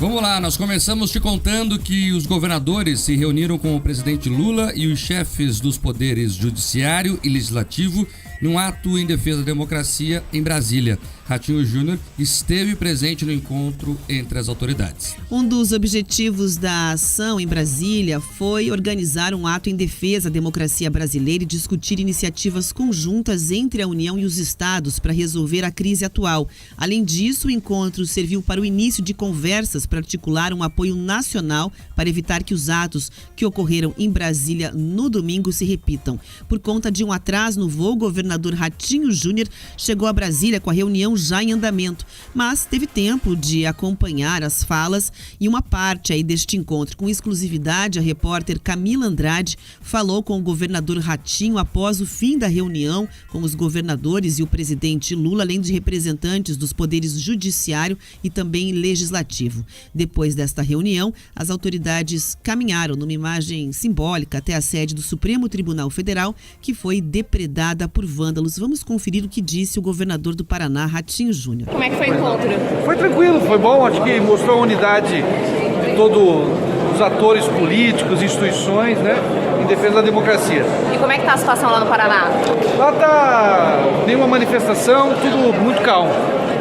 Vamos lá, nós começamos te contando que os governadores se reuniram com o presidente Lula e os chefes dos poderes judiciário e legislativo num ato em defesa da democracia em Brasília. Ratinho Júnior esteve presente no encontro entre as autoridades. Um dos objetivos da ação em Brasília foi organizar um ato em defesa da democracia brasileira e discutir iniciativas conjuntas entre a União e os estados para resolver a crise atual. Além disso, o encontro serviu para o início de conversas para articular um apoio nacional para evitar que os atos que ocorreram em Brasília no domingo se repitam. Por conta de um atraso no voo, o governador Ratinho Júnior chegou a Brasília com a reunião já em andamento, mas teve tempo de acompanhar as falas e uma parte aí deste encontro. Com exclusividade, a repórter Camila Andrade falou com o governador Ratinho após o fim da reunião com os governadores e o presidente Lula, além de representantes dos poderes judiciário e também legislativo. Depois desta reunião, as autoridades caminharam numa imagem simbólica até a sede do Supremo Tribunal Federal, que foi depredada por vândalos. Vamos conferir o que disse o governador do Paraná, Ratinho Júnior. Como é que foi o encontro? Foi tranquilo, foi bom. Acho que mostrou a unidade de todos os atores políticos, instituições, né, em defesa da democracia. E como é que está a situação lá no Paraná? Lá tá nenhuma manifestação, tudo muito calmo.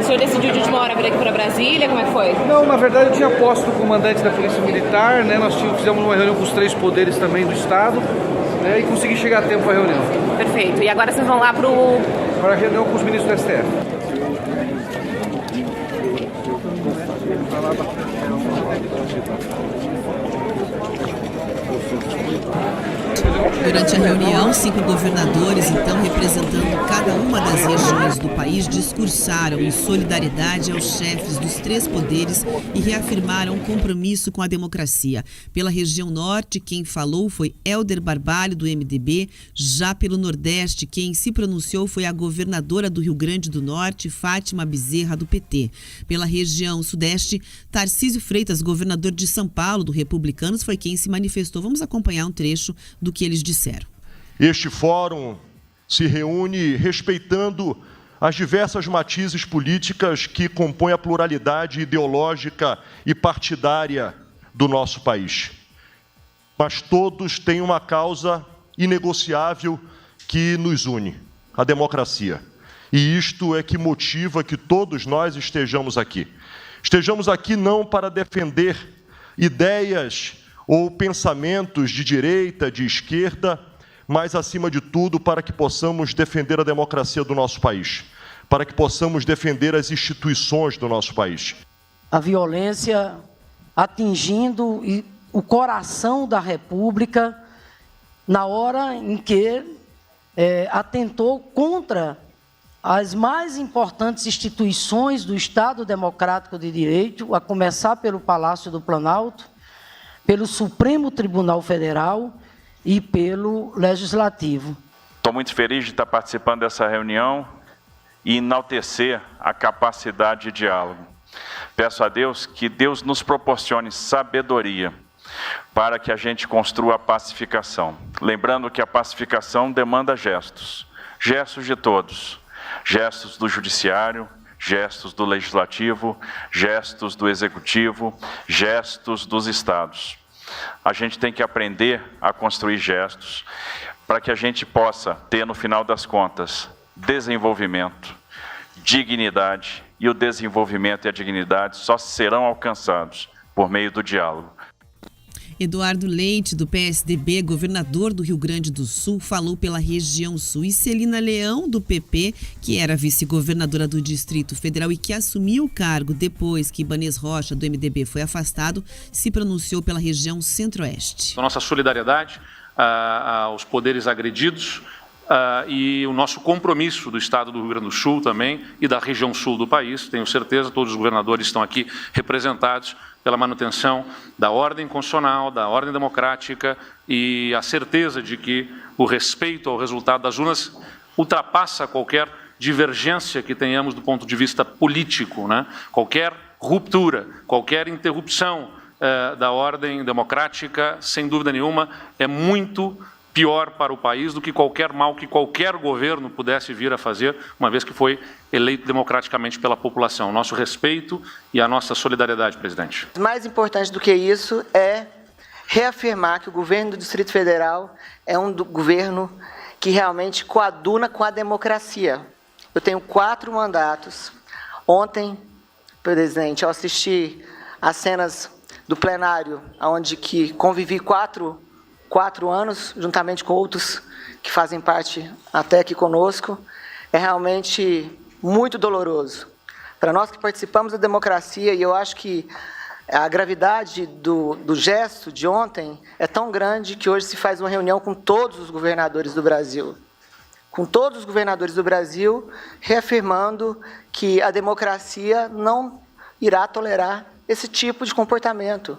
O senhor decidiu de última hora vir aqui para Brasília? Como é que foi? Não, na verdade eu tinha posto o comandante da Polícia Militar, né, nós fizemos uma reunião com os 3 poderes também do Estado, né, e consegui chegar a tempo para a reunião. Perfeito. E agora vocês vão lá para a reunião com os ministros do STF. Durante a reunião, 5 governadores, então representando cada uma das regiões do país, discursaram em solidariedade aos chefes dos 3 poderes e reafirmaram o compromisso com a democracia. Pela região norte, quem falou foi Hélder Barbalho, do MDB. Já pelo nordeste, quem se pronunciou foi a governadora do Rio Grande do Norte, Fátima Bezerra, do PT. Pela região sudeste, Tarcísio Freitas, governador de São Paulo, do Republicanos, foi quem se manifestou. Vamos acompanhar um trecho do que eles disseram. Este fórum se reúne respeitando as diversas matizes políticas que compõem a pluralidade ideológica e partidária do nosso país. Mas todos têm uma causa inegociável que nos une, a democracia. E isto é que motiva que todos nós estejamos aqui. Estejamos aqui não para defender ideias ou pensamentos de direita, de esquerda, mas, acima de tudo, para que possamos defender a democracia do nosso país, para que possamos defender as instituições do nosso país. A violência atingindo o coração da República na hora em que atentou contra as mais importantes instituições do Estado Democrático de Direito, a começar pelo Palácio do Planalto, pelo Supremo Tribunal Federal e pelo Legislativo. Estou muito feliz de estar participando dessa reunião e enaltecer a capacidade de diálogo. Peço a Deus que Deus nos proporcione sabedoria para que a gente construa a pacificação. Lembrando que a pacificação demanda gestos, gestos de todos, gestos do Judiciário, gestos do Legislativo, gestos do Executivo, gestos dos Estados. A gente tem que aprender a construir gestos para que a gente possa ter, no final das contas, desenvolvimento, dignidade, e o desenvolvimento e a dignidade só serão alcançados por meio do diálogo. Eduardo Leite, do PSDB, governador do Rio Grande do Sul, falou pela região sul. E Celina Leão, do PP, que era vice-governadora do Distrito Federal e que assumiu o cargo depois que Ibanez Rocha, do MDB, foi afastado, se pronunciou pela região centro-oeste. Nossa solidariedade aos poderes agredidos e o nosso compromisso do Estado do Rio Grande do Sul também e da região sul do país. Tenho certeza, todos os governadores estão aqui representados pela manutenção da ordem constitucional, da ordem democrática e a certeza de que o respeito ao resultado das urnas ultrapassa qualquer divergência que tenhamos do ponto de vista político, né? Qualquer ruptura, qualquer interrupção da ordem democrática, sem dúvida nenhuma, é muito pior para o país do que qualquer mal que qualquer governo pudesse vir a fazer, uma vez que foi eleito democraticamente pela população. Nosso respeito e a nossa solidariedade, presidente. Mais importante do que isso é reafirmar que o governo do Distrito Federal é um governo que realmente coaduna com a democracia. Eu tenho 4 mandatos. Ontem, presidente, eu assisti às cenas do plenário, onde que convivi 4 anos, juntamente com outros que fazem parte até aqui conosco. É realmente muito doloroso. Para nós que participamos da democracia, e eu acho que a gravidade do gesto de ontem é tão grande que hoje se faz uma reunião com todos os governadores do Brasil. Com todos os governadores do Brasil, reafirmando que a democracia não irá tolerar esse tipo de comportamento.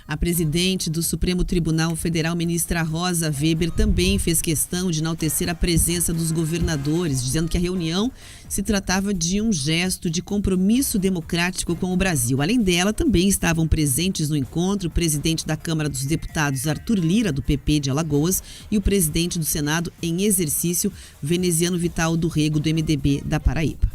A presidente do Supremo Tribunal Federal, ministra Rosa Weber, também fez questão de enaltecer a presença dos governadores, dizendo que a reunião se tratava de um gesto de compromisso democrático com o Brasil. Além dela, também estavam presentes no encontro o presidente da Câmara dos Deputados, Arthur Lira, do PP de Alagoas, e o presidente do Senado em exercício, Veneziano Vital do Rego, do MDB da Paraíba.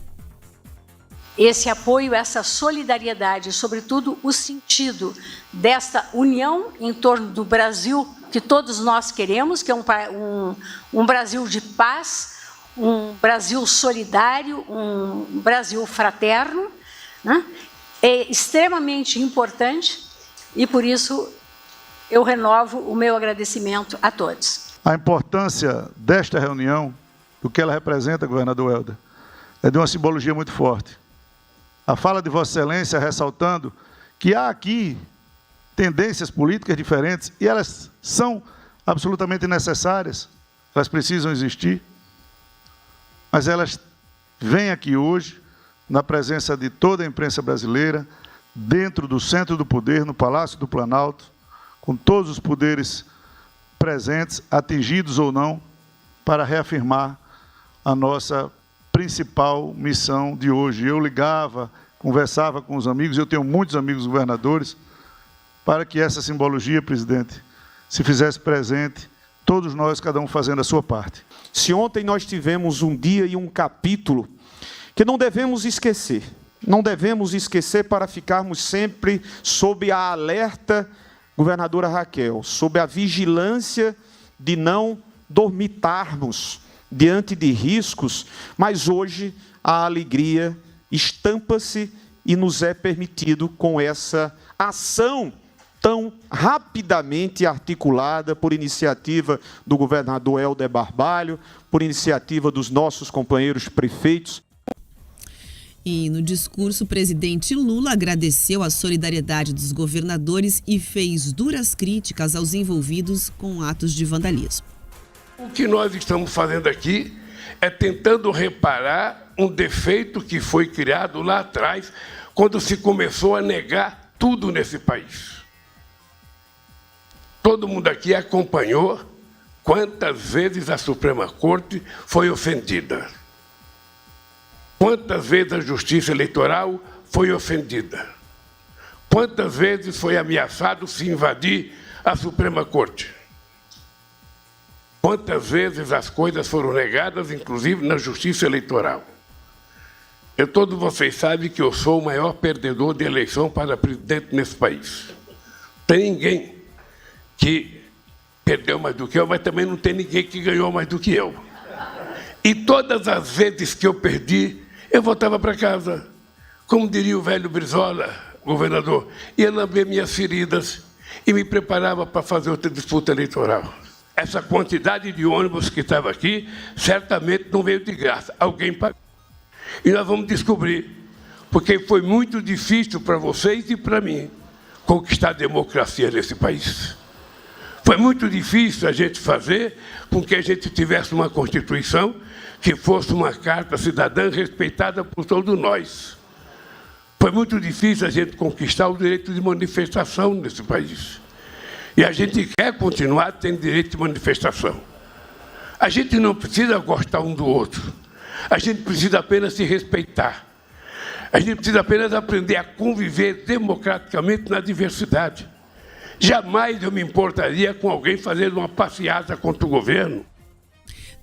Esse apoio, essa solidariedade, sobretudo o sentido desta união em torno do Brasil que todos nós queremos, que é um Brasil de paz, um Brasil solidário, um Brasil fraterno, né? É extremamente importante e, por isso, eu renovo o meu agradecimento a todos. A importância desta reunião, do que ela representa, governador Helder, é de uma simbologia muito forte. A fala de Vossa Excelência ressaltando que há aqui tendências políticas diferentes e elas são absolutamente necessárias, elas precisam existir, mas elas vêm aqui hoje, na presença de toda a imprensa brasileira, dentro do centro do poder, no Palácio do Planalto, com todos os poderes presentes, atingidos ou não, para reafirmar a nossa principal missão de hoje. Eu ligava, conversava com os amigos, eu tenho muitos amigos governadores, para que essa simbologia, presidente, se fizesse presente, todos nós, cada um fazendo a sua parte. Se ontem nós tivemos um dia e um capítulo que não devemos esquecer para ficarmos sempre sob a alerta, governadora Raquel, sob a vigilância de não dormitarmos diante de riscos, mas hoje a alegria estampa-se e nos é permitido com essa ação tão rapidamente articulada por iniciativa do governador Helder Barbalho, por iniciativa dos nossos companheiros prefeitos. E no discurso, o presidente Lula agradeceu a solidariedade dos governadores e fez duras críticas aos envolvidos com atos de vandalismo. O que nós estamos fazendo aqui é tentando reparar um defeito que foi criado lá atrás, quando se começou a negar tudo nesse país. Todo mundo aqui acompanhou quantas vezes a Suprema Corte foi ofendida. Quantas vezes a Justiça Eleitoral foi ofendida. Quantas vezes foi ameaçado se invadir a Suprema Corte. Quantas vezes as coisas foram negadas, inclusive na Justiça Eleitoral. Todos vocês sabem que eu sou o maior perdedor de eleição para presidente nesse país. Tem ninguém que perdeu mais do que eu, mas também não tem ninguém que ganhou mais do que eu. E todas as vezes que eu perdi, eu voltava para casa. Como diria o velho Brizola, governador, ia lamber minhas feridas e me preparava para fazer outra disputa eleitoral. Essa quantidade de ônibus que estava aqui, certamente não veio de graça. Alguém pagou. E nós vamos descobrir, porque foi muito difícil para vocês e para mim conquistar a democracia nesse país. Foi muito difícil a gente fazer com que a gente tivesse uma Constituição que fosse uma carta cidadã respeitada por todos nós. Foi muito difícil a gente conquistar o direito de manifestação nesse país. E a gente quer continuar tendo direito de manifestação. A gente não precisa gostar um do outro. A gente precisa apenas se respeitar. A gente precisa apenas aprender a conviver democraticamente na diversidade. Jamais eu me importaria com alguém fazendo uma passeata contra o governo.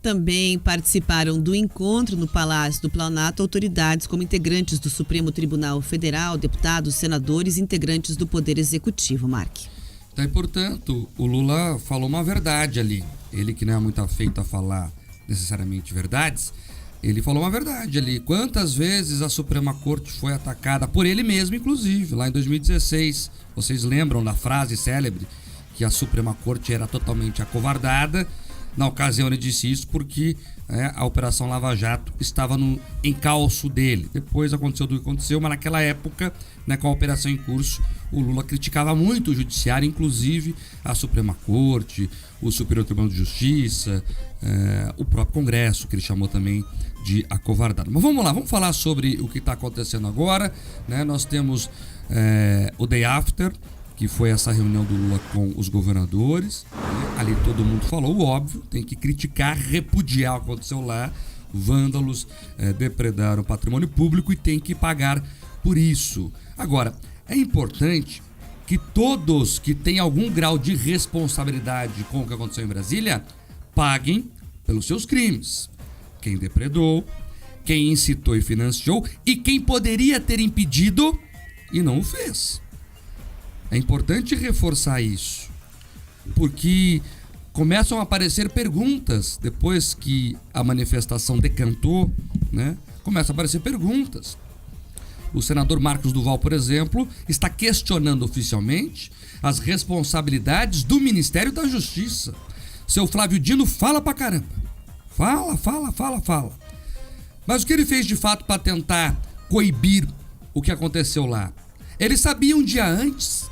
Também participaram do encontro no Palácio do Planalto autoridades como integrantes do Supremo Tribunal Federal, deputados, senadores e integrantes do Poder Executivo, Mark. Então, e, portanto, o Lula falou uma verdade ali. Ele que não é muito afeito a falar necessariamente verdades, ele falou uma verdade ali. Quantas vezes a Suprema Corte foi atacada por ele mesmo, inclusive, lá em 2016. Vocês lembram da frase célebre que a Suprema Corte era totalmente acovardada? Na ocasião ele disse isso porque a Operação Lava Jato estava no encalço dele. Depois aconteceu do que aconteceu, mas naquela época, com a operação em curso, o Lula criticava muito o judiciário, inclusive a Suprema Corte, o Superior Tribunal de Justiça, o próprio Congresso, que ele chamou também de acovardado. Mas vamos lá, vamos falar sobre o que está acontecendo agora. Nós temos o Day After, que foi essa reunião do Lula com os governadores. Ali todo mundo falou o óbvio, tem que criticar, repudiar o que aconteceu lá. Vândalos depredaram o patrimônio público e tem que pagar por isso. Agora, é importante que todos que têm algum grau de responsabilidade com o que aconteceu em Brasília paguem pelos seus crimes. Quem depredou, quem incitou e financiou e quem poderia ter impedido e não o fez. É importante reforçar isso, porque começam a aparecer perguntas depois que a manifestação decantou, começam a aparecer perguntas. O senador Marcos Duval, por exemplo, está questionando oficialmente as responsabilidades do Ministério da Justiça. Seu Flávio Dino fala pra caramba. Fala. Mas o que ele fez de fato para tentar coibir o que aconteceu lá? Ele sabia um dia antes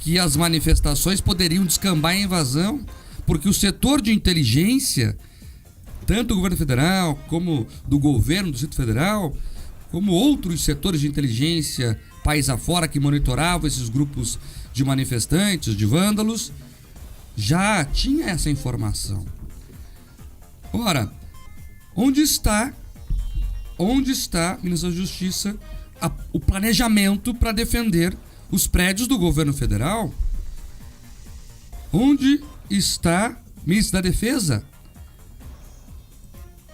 que as manifestações poderiam descambar em invasão, porque o setor de inteligência, tanto do governo federal, como do governo do Distrito Federal, como outros setores de inteligência país afora que monitoravam esses grupos de manifestantes, de vândalos, já tinha essa informação. Ora, onde está, ministro da Justiça, o planejamento para defender os prédios do governo federal? Onde está, ministro da Defesa,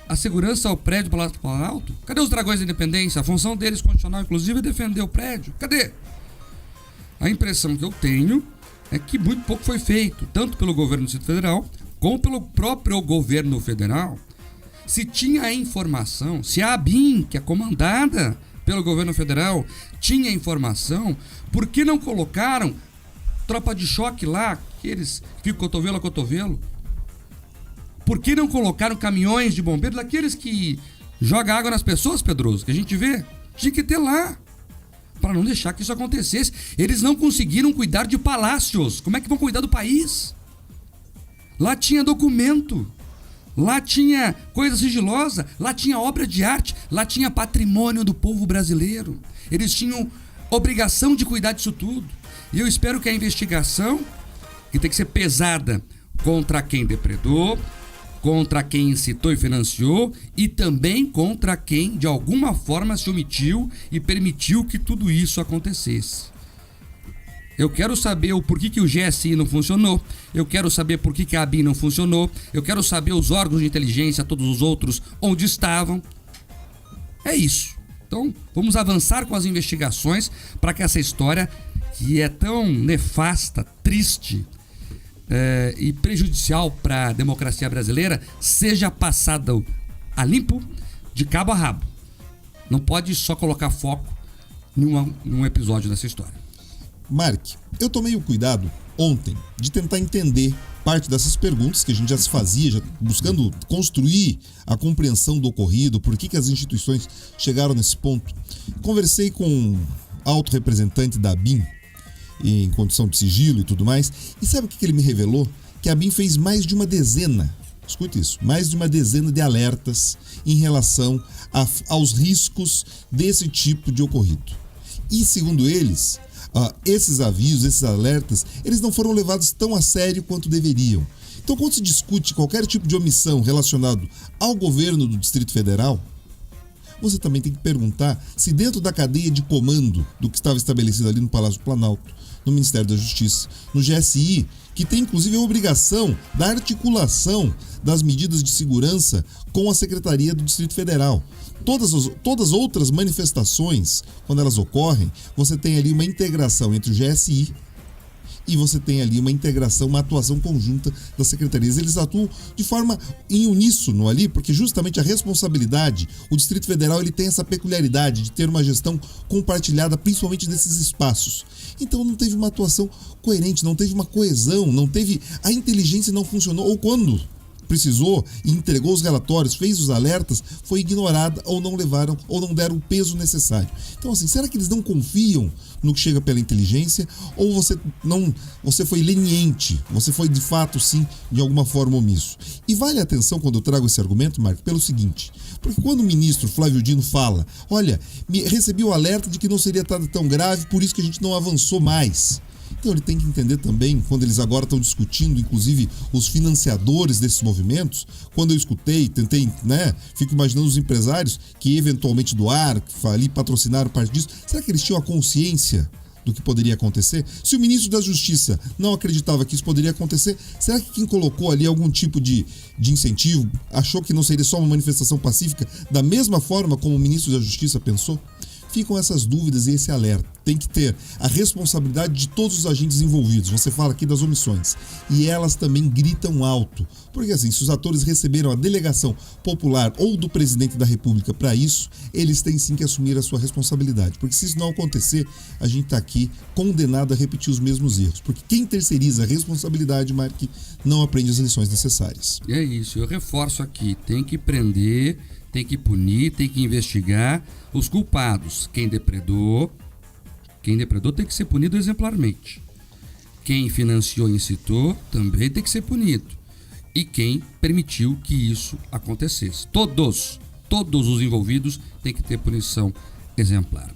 a segurança ao prédio do Palácio do Planalto? Cadê os dragões da independência? A função deles constitucional, inclusive, é defender o prédio. Cadê? A impressão que eu tenho é que muito pouco foi feito, tanto pelo governo do Distrito Federal, como pelo próprio governo federal. Se tinha a informação, se a ABIN, que é comandada pelo governo federal, tinha informação, por que não colocaram tropa de choque lá, aqueles que ficam cotovelo a cotovelo? Por que não colocaram caminhões de bombeiros, daqueles que jogam água nas pessoas, Pedroso, que a gente vê? Tinha que ter lá, para não deixar que isso acontecesse. Eles não conseguiram cuidar de palácios, como é que vão cuidar do país? Lá tinha documento, lá tinha coisa sigilosa, lá tinha obra de arte, lá tinha patrimônio do povo brasileiro. Eles tinham obrigação de cuidar disso tudo. E eu espero que a investigação, que tem que ser pesada contra quem depredou, contra quem incitou e financiou e também contra quem de alguma forma se omitiu e permitiu que tudo isso acontecesse. Eu quero saber o porquê que o GSI não funcionou, eu quero saber por que a ABIN não funcionou, eu quero saber os órgãos de inteligência, todos os outros, onde estavam. É isso. Então, vamos avançar com as investigações para que essa história, que é tão nefasta, triste e prejudicial para a democracia brasileira, seja passada a limpo, de cabo a rabo. Não pode só colocar foco num episódio dessa história. Mark, eu tomei o cuidado ontem de tentar entender parte dessas perguntas que a gente já se fazia, já buscando construir a compreensão do ocorrido, por que as instituições chegaram nesse ponto. Conversei com um alto representante da ABIN, em condição de sigilo e tudo mais, e sabe o que ele me revelou? Que a ABIN fez mais de uma dezena, escute isso, mais de uma dezena de alertas em relação aos riscos desse tipo de ocorrido. E segundo eles, esses avisos, esses alertas, eles não foram levados tão a sério quanto deveriam. Então, quando se discute qualquer tipo de omissão relacionado ao governo do Distrito Federal, você também tem que perguntar se dentro da cadeia de comando do que estava estabelecido ali no Palácio do Planalto, no Ministério da Justiça, no GSI, que tem inclusive a obrigação da articulação das medidas de segurança com a Secretaria do Distrito Federal. Todas as outras manifestações, quando elas ocorrem, você tem ali uma integração entre o GSI e você tem ali uma integração, uma atuação conjunta das secretarias. Eles atuam de forma em uníssono ali, porque justamente a responsabilidade, o Distrito Federal ele tem essa peculiaridade de ter uma gestão compartilhada, principalmente desses espaços. Então não teve uma atuação coerente, não teve uma coesão, não teve, a inteligência não funcionou, ou quando precisou e entregou os relatórios, fez os alertas, foi ignorada ou não levaram ou não deram o peso necessário. Então assim, será que eles não confiam no que chega pela inteligência ou você foi leniente, você foi de fato sim, de alguma forma omisso? E vale a atenção quando eu trago esse argumento, Marco, pelo seguinte, porque quando o ministro Flávio Dino fala, olha, recebi o alerta de que não seria tão grave, por isso que a gente não avançou mais. Então ele tem que entender também, quando eles agora estão discutindo, inclusive, os financiadores desses movimentos, quando eu escutei, tentei, fico imaginando os empresários que eventualmente doaram, que ali patrocinaram parte disso, será que eles tinham a consciência do que poderia acontecer? Se o ministro da Justiça não acreditava que isso poderia acontecer, será que quem colocou ali algum tipo de incentivo achou que não seria só uma manifestação pacífica, da mesma forma como o ministro da Justiça pensou? Ficam essas dúvidas e esse alerta. Tem que ter a responsabilidade de todos os agentes envolvidos. Você fala aqui das omissões. E elas também gritam alto. Porque assim, se os atores receberam a delegação popular ou do presidente da República para isso, eles têm sim que assumir a sua responsabilidade. Porque se isso não acontecer, a gente está aqui condenado a repetir os mesmos erros. Porque quem terceiriza a responsabilidade, Mark, não aprende as lições necessárias. É isso, eu reforço aqui. Tem que prender, tem que punir, tem que investigar os culpados. Quem depredou tem que ser punido exemplarmente. Quem financiou e incitou também tem que ser punido. E quem permitiu que isso acontecesse. Todos os envolvidos têm que ter punição exemplar.